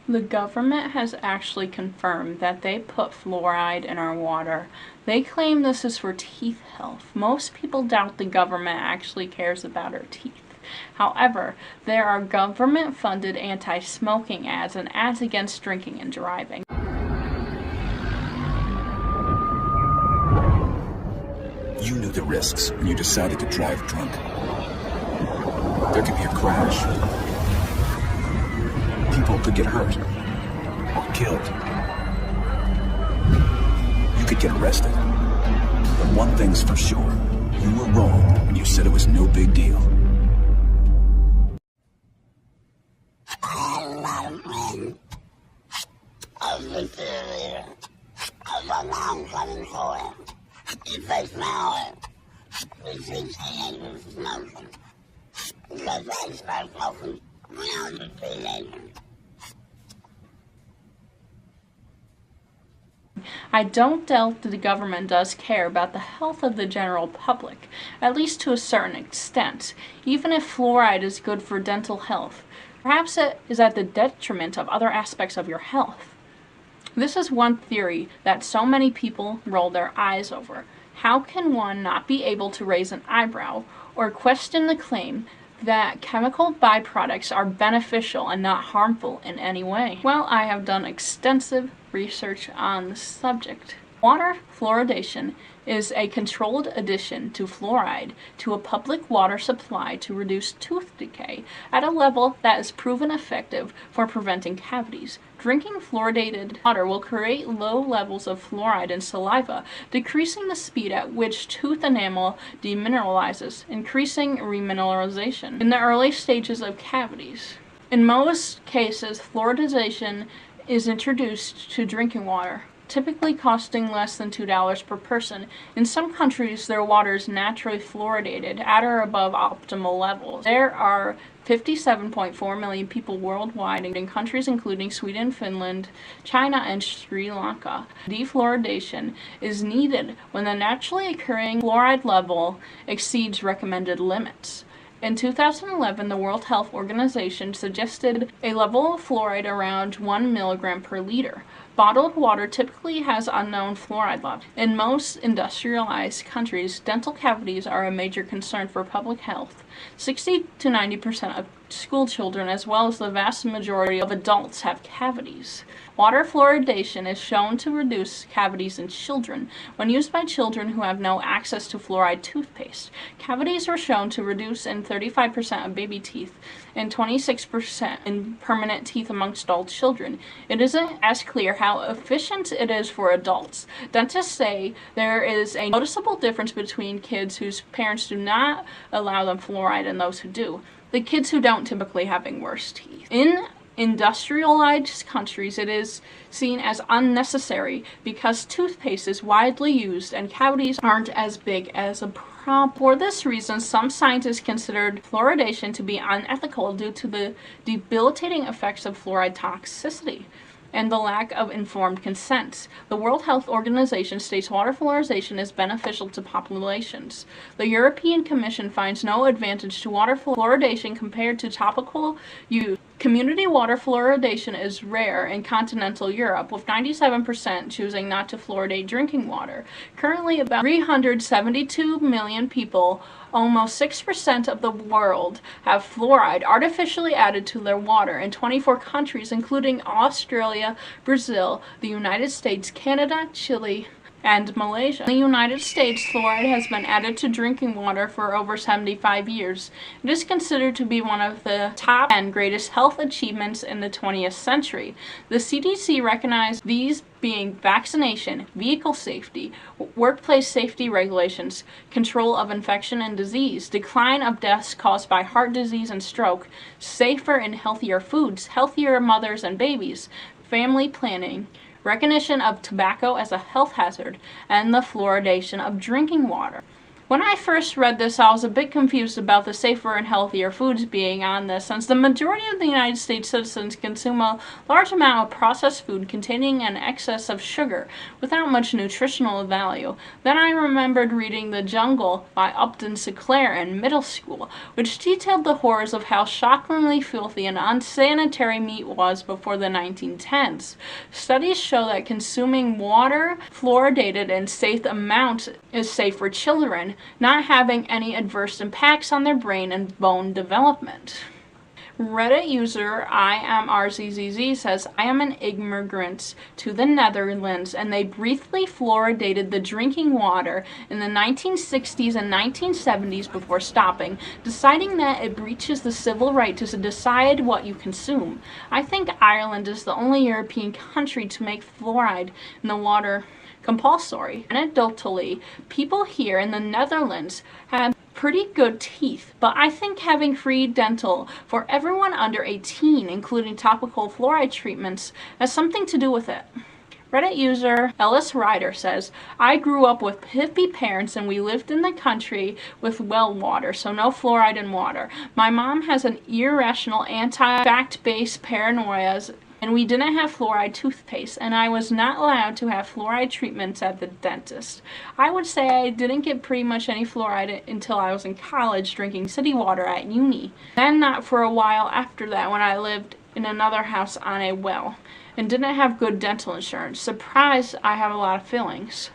The government has actually confirmed that they put fluoride in our water. They claim this is for teeth health. Most people doubt the government actually cares about our teeth. However, there are government-funded anti-smoking ads and ads against drinking and driving. You knew the risks when you decided to drive drunk. There could be a crash. People could get hurt or killed. You could get arrested. But one thing's for sure, you were wrong when you said it was no big deal. If I smell it, we should say it was smoking. Because I start smoking around the teenager. I don't doubt that the government does care about the health of the general public, at least to a certain extent, even if fluoride is good for dental health. Perhaps it is at the detriment of other aspects of your health. This is one theory that so many people roll their eyes over. How can one not be able to raise an eyebrow or question the claim that chemical byproducts are beneficial and not harmful in any way? Well, I have done extensive research on the subject. Water fluoridation is a controlled addition to fluoride to a public water supply to reduce tooth decay at a level that is proven effective for preventing cavities. Drinking fluoridated water will create low levels of fluoride in saliva, decreasing the speed at which tooth enamel demineralizes, increasing remineralization in the early stages of cavities. In most cases, fluoridation is introduced to drinking water, typically costing less than $2 per person. In some countries, their water is naturally fluoridated at or above optimal levels. There are 57.4 million people worldwide in countries including Sweden, Finland, China, and Sri Lanka. Defluoridation is needed when the naturally occurring fluoride level exceeds recommended limits. In 2011, the World Health Organization suggested a level of fluoride around 1 milligram per liter. Bottled water typically has unknown fluoride levels. In most industrialized countries, dental cavities are a major concern for public health. 60 to 90% of school children, as well as the vast majority of adults, have cavities. Water fluoridation is shown to reduce cavities in children when used by children who have no access to fluoride toothpaste. Cavities were shown to reduce in 35% of baby teeth and 26% in permanent teeth amongst adult children. It isn't as clear how efficient it is for adults. Dentists say there is a noticeable difference between kids whose parents do not allow them fluoride and those who do. The kids who don't typically having worse teeth. In industrialized countries, it is seen as unnecessary because toothpaste is widely used and cavities aren't as big as a problem. For this reason, some scientists considered fluoridation to be unethical due to the debilitating effects of fluoride toxicity and the lack of informed consent. The World Health Organization states water fluoridation is beneficial to populations. The European Commission finds no advantage to water fluoridation compared to topical use. Community water fluoridation is rare in continental Europe, with 97% choosing not to fluoridate drinking water. Currently, about 372 million people, almost 6% of the world, have fluoride artificially added to their water in 24 countries, including Australia, Brazil, the United States, Canada, Chile, and Malaysia. In the United States, fluoride has been added to drinking water for over 75 years. It is considered to be one of the top 10 greatest health achievements in the 20th century. The CDC recognized these being vaccination, vehicle safety, workplace safety regulations, control of infection and disease, decline of deaths caused by heart disease and stroke, safer and healthier foods, healthier mothers and babies, family planning, recognition of tobacco as a health hazard, and the fluoridation of drinking water. When I first read this, I was a bit confused about the safer and healthier foods being on this, since the majority of the United States citizens consume a large amount of processed food containing an excess of sugar without much nutritional value. Then I remembered reading The Jungle by Upton Sinclair in middle school, which detailed the horrors of how shockingly filthy and unsanitary meat was before the 1910s. Studies show that consuming water fluoridated in safe amounts is safe for children, not having any adverse impacts on their brain and bone development. Reddit user IMRZZZ says, I am an immigrant to the Netherlands and they briefly fluoridated the drinking water in the 1960s and 1970s before stopping, deciding that it breaches the civil right to decide what you consume. I think Ireland is the only European country to make fluoride in the water compulsory. Anecdotally, people here in the Netherlands have pretty good teeth, but I think having free dental for everyone under 18, including topical fluoride treatments, has something to do with it. Reddit user Ellis Ryder says, I grew up with hippie parents and we lived in the country with well water, so no fluoride in water. My mom has an irrational anti-fact-based paranoia and we didn't have fluoride toothpaste, and I was not allowed to have fluoride treatments at the dentist. I would say I didn't get pretty much any fluoride until I was in college drinking city water at uni. Then not for a while after that when I lived in another house on a well and didn't have good dental insurance. Surprised I have a lot of fillings.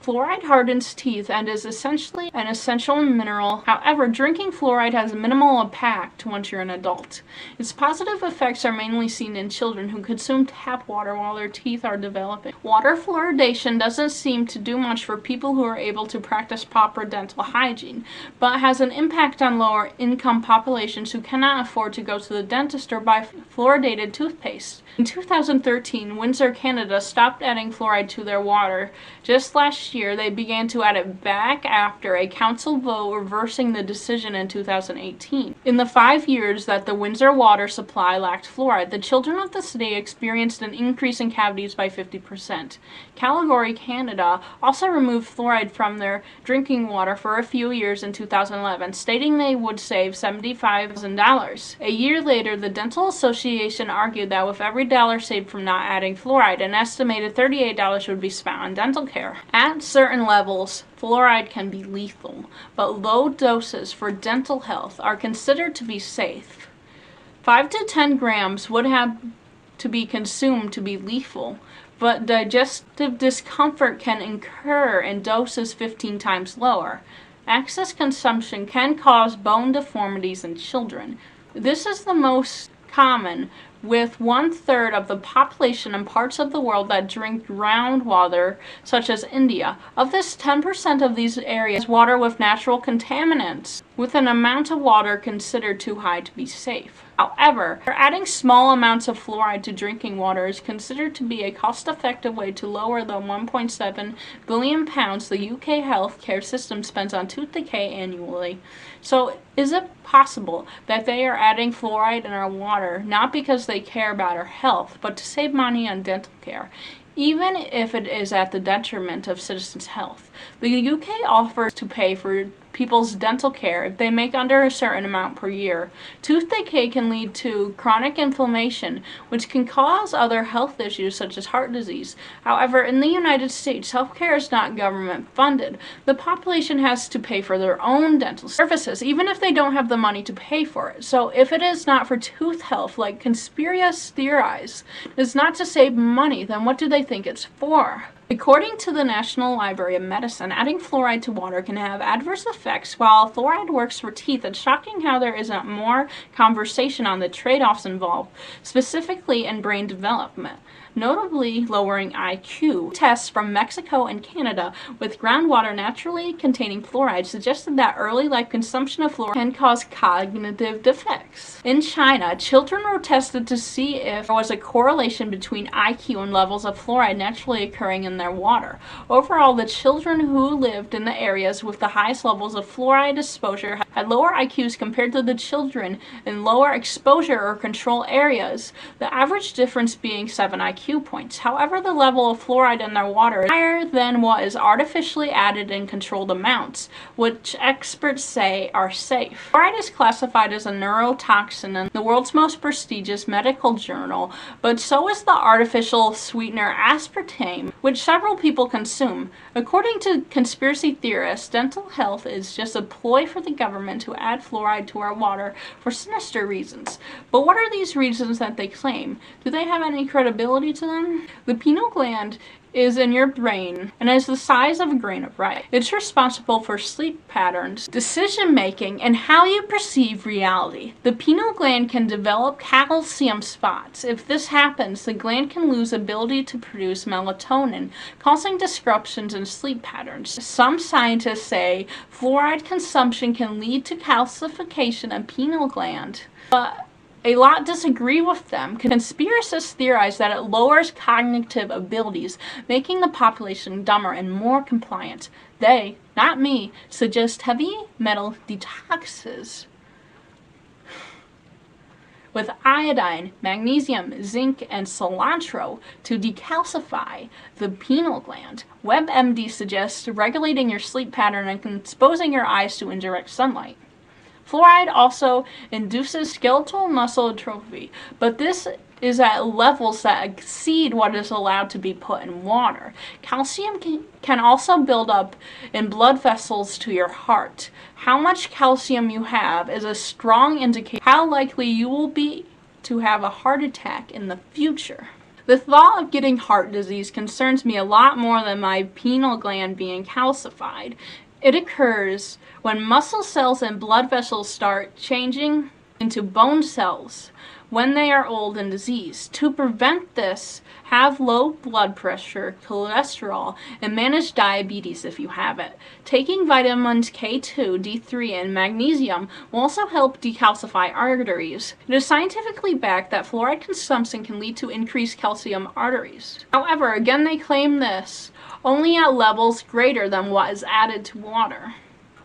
Fluoride hardens teeth and is essentially an essential mineral. However, drinking fluoride has minimal impact once you're an adult. Its positive effects are mainly seen in children who consume tap water while their teeth are developing. Water fluoridation doesn't seem to do much for people who are able to practice proper dental hygiene, but has an impact on lower income populations who cannot afford to go to the dentist or buy fluoridated toothpaste. In 2013, Windsor, Canada stopped adding fluoride to their water. Just last year, they began to add it back after a council vote reversing the decision in 2018. In the 5 years that the Windsor water supply lacked fluoride, the children of the city experienced an increase in cavities by 50%. Calgary, Canada also removed fluoride from their drinking water for a few years in 2011, stating they would save $75,000. A year later, the Dental Association argued that with every dollar saved from not adding fluoride, an estimated $38 would be spent on dental care. At certain levels, fluoride can be lethal, but low doses for dental health are considered to be safe. 5 to 10 grams would have to be consumed to be lethal, but digestive discomfort can occur in doses 15 times lower. Excess consumption can cause bone deformities in children. This is the most common, with 1/3 of the population in parts of the world that drink groundwater, such as India. Of this, 10% of these areas water with natural contaminants, with an amount of water considered too high to be safe. However, adding small amounts of fluoride to drinking water is considered to be a cost-effective way to lower the £1.7 billion the UK healthcare system spends on tooth decay annually. So, is it possible that they are adding fluoride in our water not because they care about our health, but to save money on dental care, even if it is at the detriment of citizens' health? The UK offers to pay for people's dental care if they make under a certain amount per year. Tooth decay can lead to chronic inflammation, which can cause other health issues such as heart disease. However, in the United States, healthcare is not government funded. The population has to pay for their own dental services, even if they don't have the money to pay for it. So if it is not for tooth health, like conspiracies theorize, it's not to save money, then what do they think it's for? According to the National Library of Medicine, adding fluoride to water can have adverse effects. While fluoride works for teeth, it's shocking how there isn't more conversation on the trade-offs involved, specifically in brain development, notably lowering IQ. Tests from Mexico and Canada with groundwater naturally containing fluoride suggested that early life consumption of fluoride can cause cognitive defects. In China, children were tested to see if there was a correlation between IQ and levels of fluoride naturally occurring in their water. Overall, the children who lived in the areas with the highest levels of fluoride exposure had lower IQs compared to the children in lower exposure or control areas, the average difference being 7 IQ points. However, the level of fluoride in their water is higher than what is artificially added in controlled amounts, which experts say are safe. Fluoride is classified as a neurotoxin in the world's most prestigious medical journal, but so is the artificial sweetener aspartame, which several people consume. According to conspiracy theorists, dental health is just a ploy for the government to add fluoride to our water for sinister reasons. But what are these reasons that they claim? Do they have any credibility to them? The pineal gland is in your brain and is the size of a grain of rice. It's responsible for sleep patterns, decision making, and how you perceive reality. The pineal gland can develop calcium spots. If this happens, the gland can lose ability to produce melatonin, causing disruptions in sleep patterns. Some scientists say fluoride consumption can lead to calcification of pineal gland, but a lot disagree with them. Conspiracists theorize that it lowers cognitive abilities, making the population dumber and more compliant. They, not me, suggest heavy metal detoxes with iodine, magnesium, zinc, and cilantro to decalcify the pineal gland. WebMD suggests regulating your sleep pattern and exposing your eyes to indirect sunlight. Fluoride also induces skeletal muscle atrophy, but this is at levels that exceed what is allowed to be put in water. Calcium can also build up in blood vessels to your heart. How much calcium you have is a strong indicator how likely you will be to have a heart attack in the future. The thought of getting heart disease concerns me a lot more than my pineal gland being calcified. It occurs when muscle cells and blood vessels start changing into bone cells when they are old and diseased. To prevent this, have low blood pressure, cholesterol, and manage diabetes if you have it. Taking vitamins K2, D3, and magnesium will also help decalcify arteries. It is scientifically backed that fluoride consumption can lead to increased calcium arteries. However, again they claim this only at levels greater than what is added to water.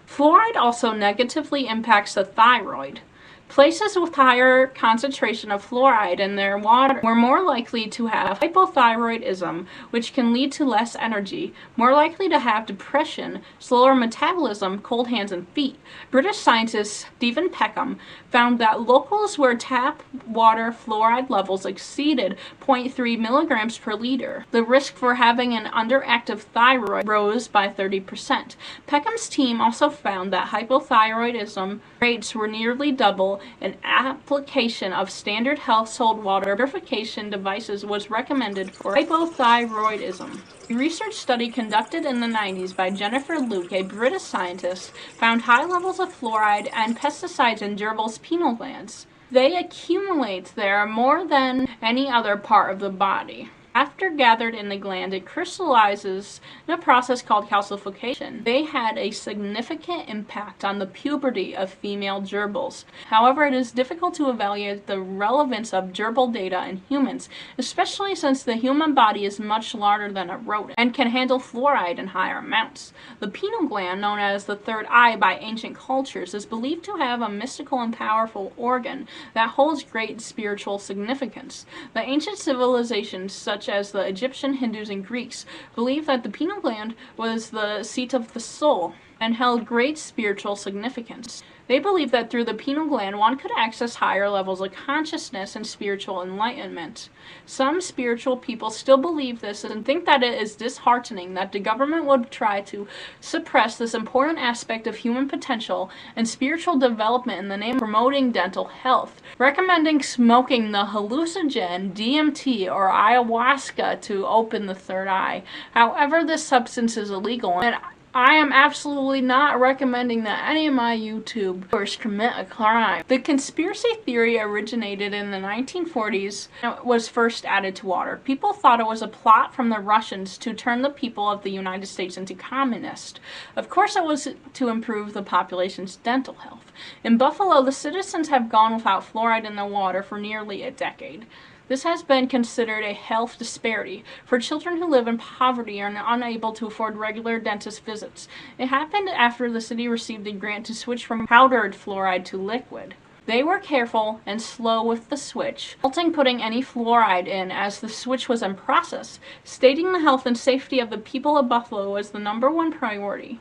Fluoride also negatively impacts the thyroid. Places with higher concentration of fluoride in their water were more likely to have hypothyroidism, which can lead to less energy, more likely to have depression, slower metabolism, cold hands and feet. British scientist Stephen Peckham found that locals where tap water fluoride levels exceeded 0.3 milligrams per liter, the risk for having an underactive thyroid rose by 30%. Peckham's team also found that hypothyroidism rates were nearly double. An application of standard household water purification devices was recommended for hypothyroidism. A research study conducted in the 90s by Jennifer Luke, a British scientist, found high levels of fluoride and pesticides in gerbils' pineal glands. They accumulate there more than any other part of the body. After gathered in the gland, it crystallizes in a process called calcification. They had a significant impact on the puberty of female gerbils. However, it is difficult to evaluate the relevance of gerbil data in humans, especially since the human body is much larger than a rodent and can handle fluoride in higher amounts. The pineal gland, known as the third eye by ancient cultures, is believed to have a mystical and powerful organ that holds great spiritual significance. The ancient civilizations such as the Egyptian, Hindus, and Greeks believed that the pineal gland was the seat of the soul and held great spiritual significance. They believed that through the pineal gland one could access higher levels of consciousness and spiritual enlightenment. Some spiritual people still believe this and think that it is disheartening that the government would try to suppress this important aspect of human potential and spiritual development in the name of promoting dental health, recommending smoking the hallucinogen DMT or ayahuasca to open the third eye. However, this substance is illegal, and I am absolutely not recommending that any of my YouTubers commit a crime. The conspiracy theory originated in the 1940s and was first added to water. People thought it was a plot from the Russians to turn the people of the United States into communists. Of course, it was to improve the population's dental health. In Buffalo, the citizens have gone without fluoride in their water for nearly a decade. This has been considered a health disparity for children who live in poverty and are unable to afford regular dentist visits. It happened after the city received a grant to switch from powdered fluoride to liquid. They were careful and slow with the switch, halting putting any fluoride in as the switch was in process, stating the health and safety of the people of Buffalo was the #1 priority.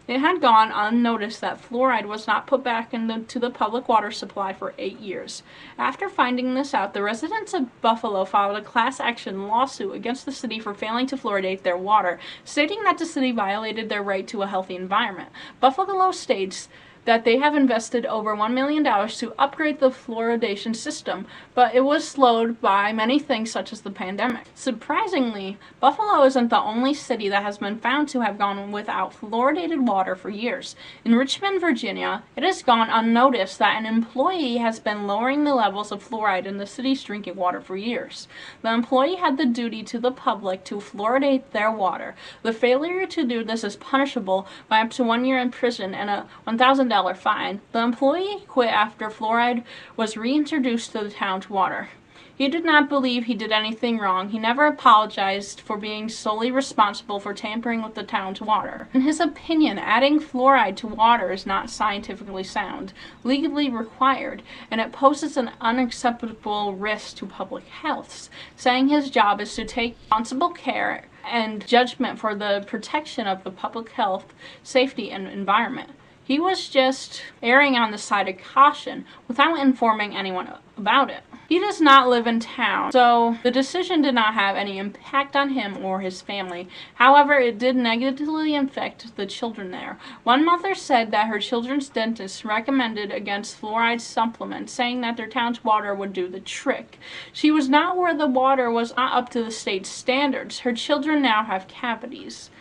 It had gone unnoticed that fluoride was not put back into the public water supply for 8 years. After finding this out, the residents of Buffalo filed a class action lawsuit against the city for failing to fluoridate their water, stating that the city violated their right to a healthy environment. Buffalo states that they have invested over $1 million to upgrade the fluoridation system, but it was slowed by many things such as the pandemic. Surprisingly, Buffalo isn't the only city that has been found to have gone without fluoridated water for years. In Richmond, Virginia, it has gone unnoticed that an employee has been lowering the levels of fluoride in the city's drinking water for years. The employee had the duty to the public to fluoridate their water. The failure to do this is punishable by up to 1 year in prison and a $1,000 fine. The employee quit after fluoride was reintroduced to the town's water. He did not believe he did anything wrong. He never apologized for being solely responsible for tampering with the town's water. In his opinion, adding fluoride to water is not scientifically sound, legally required, and it poses an unacceptable risk to public health, saying his job is to take responsible care and judgment for the protection of the public health, safety, and environment. He was just erring on the side of caution without informing anyone about it. He does not live in town, so the decision did not have any impact on him or his family. However, it did negatively affect the children there. One mother said that her children's dentist recommended against fluoride supplements, saying that their town's water would do the trick. She was not where the water was not up to the state's standards. Her children now have cavities.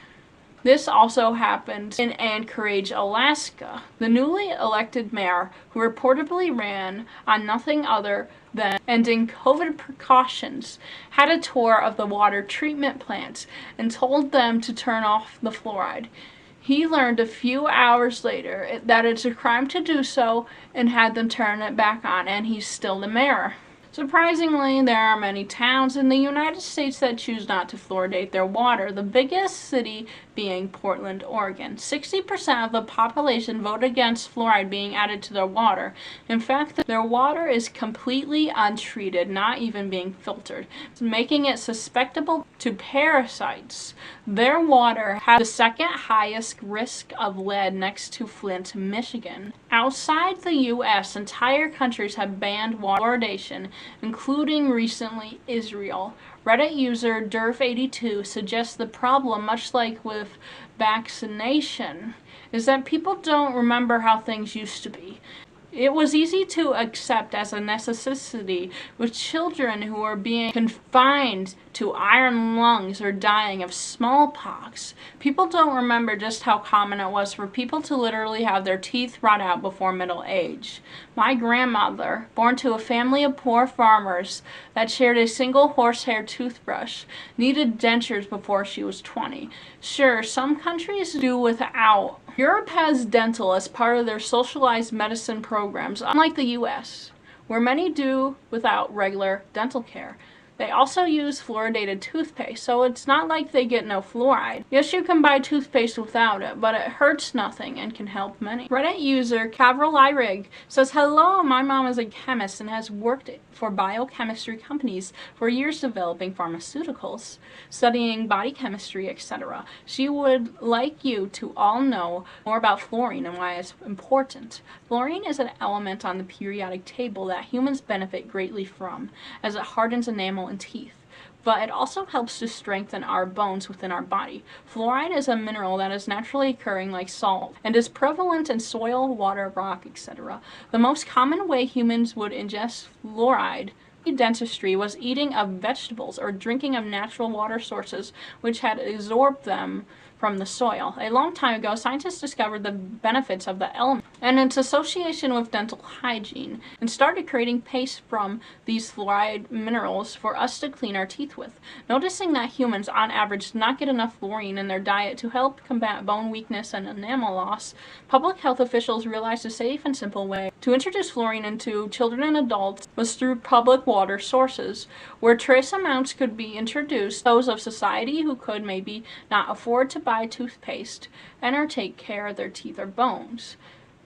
This also happened in Anchorage, Alaska. The newly elected mayor, who reportedly ran on nothing other than ending COVID precautions, had a tour of the water treatment plants and told them to turn off the fluoride. He learned a few hours later that it's a crime to do so and had them turn it back on, and he's still the mayor. Surprisingly, there are many towns in the United States that choose not to fluoridate their water, the biggest city being Portland, Oregon. 60% of the population vote against fluoride being added to their water. In fact, their water is completely untreated, not even being filtered, making it susceptible to parasites. Their water has the second highest risk of lead next to Flint, Michigan. Outside the U.S., entire countries have banned water fluoridation, including recently Israel. Reddit user Derf82 suggests the problem, much like with vaccination, is that people don't remember how things used to be. It was easy to accept as a necessity, with children who are being confined to iron lungs or dying of smallpox. People don't remember just how common it was for people to literally have their teeth rot out before middle age. My grandmother, born to a family of poor farmers that shared a single horsehair toothbrush, needed dentures before she was 20. Sure, some countries do without. Europe has dental as part of their socialized medicine programs, unlike the US, where many do without regular dental care. They also use fluoridated toothpaste, so it's not like they get no fluoride. Yes, you can buy toothpaste without it, but it hurts nothing and can help many. Reddit user Cavrolirig says, "Hello, my mom is a chemist and has worked for biochemistry companies for years developing pharmaceuticals, studying body chemistry, etc. She would like you to all know more about fluorine and why it's important. Fluorine is an element on the periodic table that humans benefit greatly from, as it hardens enamel and teeth. But it also helps to strengthen our bones within our body. Fluoride is a mineral that is naturally occurring like salt and is prevalent in soil, water, rock, etc. The most common way humans would ingest fluoride in dentistry was eating of vegetables or drinking of natural water sources which had absorbed them from the soil. A long time ago, scientists discovered the benefits of the element and its association with dental hygiene, and started creating paste from these fluoride minerals for us to clean our teeth with. Noticing that humans on average do not get enough fluorine in their diet to help combat bone weakness and enamel loss, public health officials realized a safe and simple way to introduce fluorine into children and adults was through public water sources, where trace amounts could be introduced. Those of society who could maybe not afford to buy toothpaste and or take care of their teeth or bones.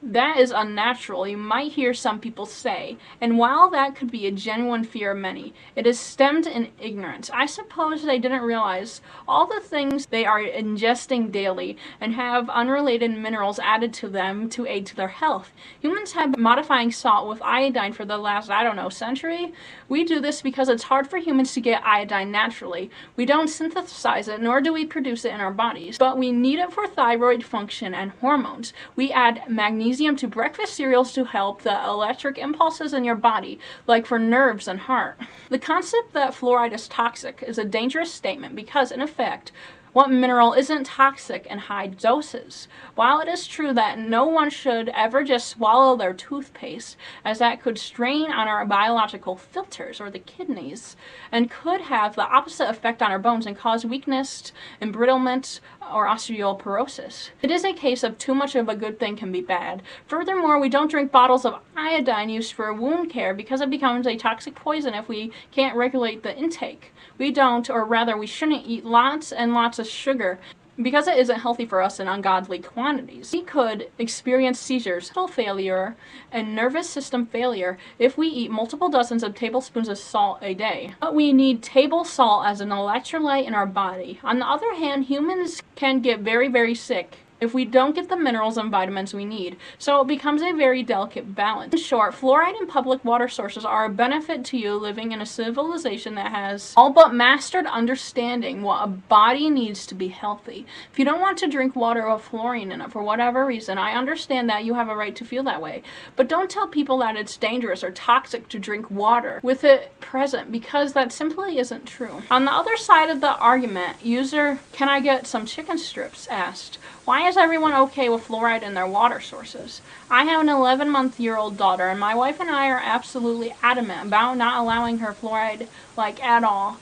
That is unnatural, you might hear some people say, and while that could be a genuine fear of many, it is stemmed in ignorance. I suppose they didn't realize all the things they are ingesting daily and have unrelated minerals added to them to aid to their health. Humans have been modifying salt with iodine for the last, century. We do this because it's hard for humans to get iodine naturally. We don't synthesize it, nor do we produce it in our bodies, but we need it for thyroid function and hormones. We add magnesium to breakfast cereals to help the electric impulses in your body, like for nerves and heart. The concept that fluoride is toxic is a dangerous statement because, in effect, what mineral isn't toxic in high doses? While it is true that no one should ever just swallow their toothpaste, as that could strain on our biological filters or the kidneys, and could have the opposite effect on our bones and cause weakness, embrittlement, or osteoporosis. It is a case of too much of a good thing can be bad. Furthermore, we don't drink bottles of iodine used for wound care because it becomes a toxic poison if we can't regulate the intake. We don't, or rather we shouldn't eat lots and lots of sugar because it isn't healthy for us in ungodly quantities. We could experience seizures, heart failure, and nervous system failure if we eat multiple dozens of tablespoons of salt a day. But we need table salt as an electrolyte in our body. On the other hand, humans can get very, very sick if we don't get the minerals and vitamins we need, so it becomes a very delicate balance. In short, fluoride in public water sources are a benefit to you living in a civilization that has all but mastered understanding what a body needs to be healthy. If you don't want to drink water with fluorine in it for whatever reason, I understand that you have a right to feel that way, but don't tell people that it's dangerous or toxic to drink water with it present, because that simply isn't true. On the other side of the argument, user "Can I get some chicken strips?" asked, why is everyone okay with fluoride in their water sources? I have an 11-month-old daughter, and my wife and I are absolutely adamant about not allowing her fluoride, at all.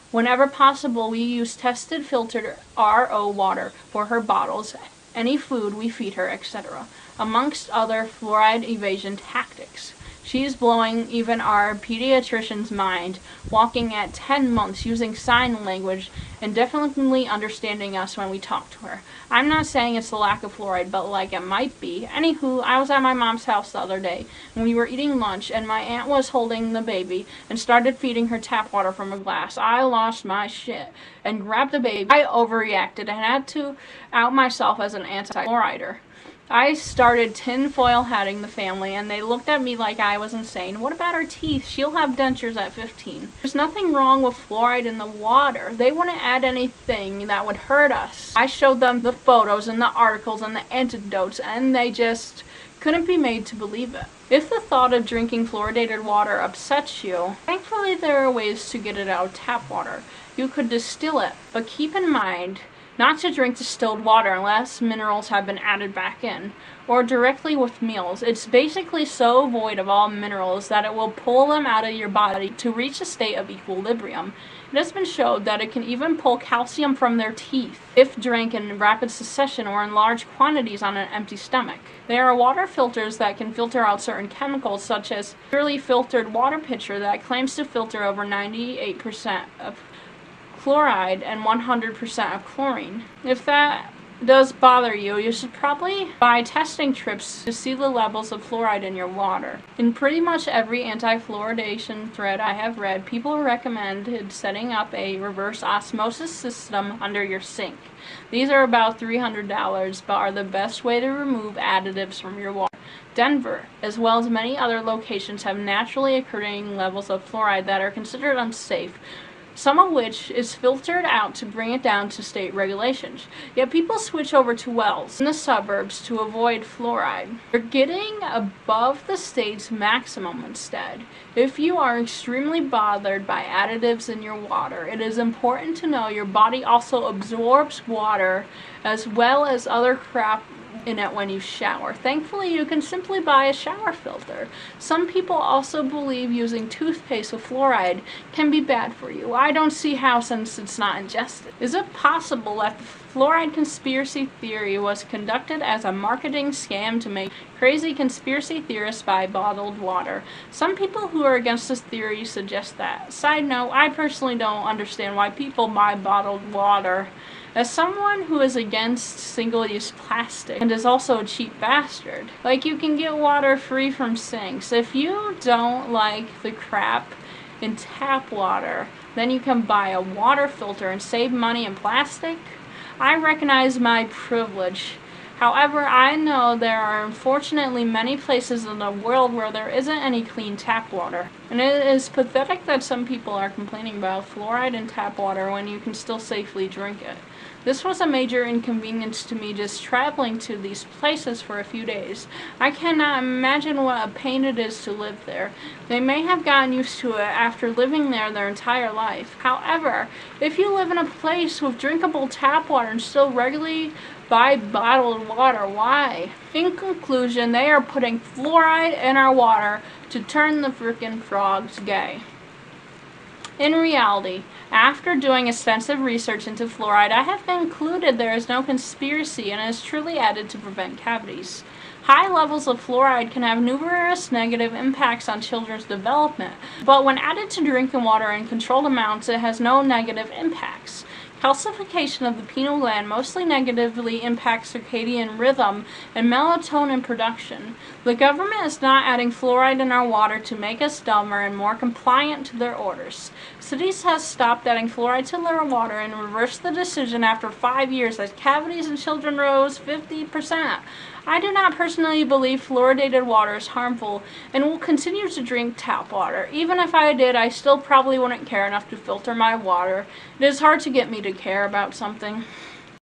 Whenever possible, we use tested filtered RO water for her bottles, any food we feed her, etc., amongst other fluoride evasion tactics. She's blowing even our pediatrician's mind, walking at 10 months, using sign language, and definitely understanding us when we talk to her. I'm not saying it's the lack of fluoride, but it might be. Anywho, I was at my mom's house the other day, and we were eating lunch, and my aunt was holding the baby and started feeding her tap water from a glass. I lost my shit and grabbed the baby. I overreacted and had to out myself as an anti-fluorider. I started tinfoil hatting the family, and they looked at me like I was insane. What about her teeth? She'll have dentures at 15. There's nothing wrong with fluoride in the water. They wouldn't add anything that would hurt us. I showed them the photos and the articles and the antidotes, and they just couldn't be made to believe it. If the thought of drinking fluoridated water upsets you, thankfully there are ways to get it out of tap water. You could distill it, but keep in mind not to drink distilled water unless minerals have been added back in, or directly with meals. It's basically so void of all minerals that it will pull them out of your body to reach a state of equilibrium. It has been shown that it can even pull calcium from their teeth if drank in rapid succession or in large quantities on an empty stomach. There are water filters that can filter out certain chemicals, such as purely filtered water pitcher that claims to filter over 98% of fluoride and 100% of chlorine. If that does bother you, you should probably buy testing strips to see the levels of fluoride in your water. In pretty much every anti-fluoridation thread I have read, people recommended setting up a reverse osmosis system under your sink. These are about $300, but are the best way to remove additives from your water. Denver, as well as many other locations, have naturally occurring levels of fluoride that are considered unsafe some of which is filtered out to bring it down to state regulations. Yet people switch over to wells in the suburbs to avoid fluoride. You're getting above the state's maximum instead. If you are extremely bothered by additives in your water, it is important to know your body also absorbs water as well as other crap in it when you shower. Thankfully, you can simply buy a shower filter. Some people also believe using toothpaste with fluoride can be bad for you. I don't see how, since it's not ingested. Is it possible that the fluoride conspiracy theory was conducted as a marketing scam to make crazy conspiracy theorists buy bottled water? Some people who are against this theory suggest that. Side note, I personally don't understand why people buy bottled water. As someone who is against single-use plastic and is also a cheap bastard, like, you can get water free from sinks. If you don't like the crap in tap water, then you can buy a water filter and save money in plastic. I recognize my privilege. However, I know there are unfortunately many places in the world where there isn't any clean tap water. And it is pathetic that some people are complaining about fluoride in tap water when you can still safely drink it. This was a major inconvenience to me just traveling to these places for a few days. I cannot imagine what a pain it is to live there. They may have gotten used to it after living there their entire life. However, if you live in a place with drinkable tap water and still regularly buy bottled water, why? In conclusion, they are putting fluoride in our water to turn the frickin' frogs gay. In reality, after doing extensive research into fluoride, I have concluded there is no conspiracy and it is truly added to prevent cavities. High levels of fluoride can have numerous negative impacts on children's development, but when added to drinking water in controlled amounts, it has no negative impacts. Calcification of the pineal gland mostly negatively impacts circadian rhythm and melatonin production. The government is not adding fluoride in our water to make us dumber and more compliant to their orders. Cities have stopped adding fluoride to their water and reversed the decision after 5 years as cavities in children rose 50%. I do not personally believe fluoridated water is harmful and will continue to drink tap water. Even if I did, I still probably wouldn't care enough to filter my water. It is hard to get me to care about something.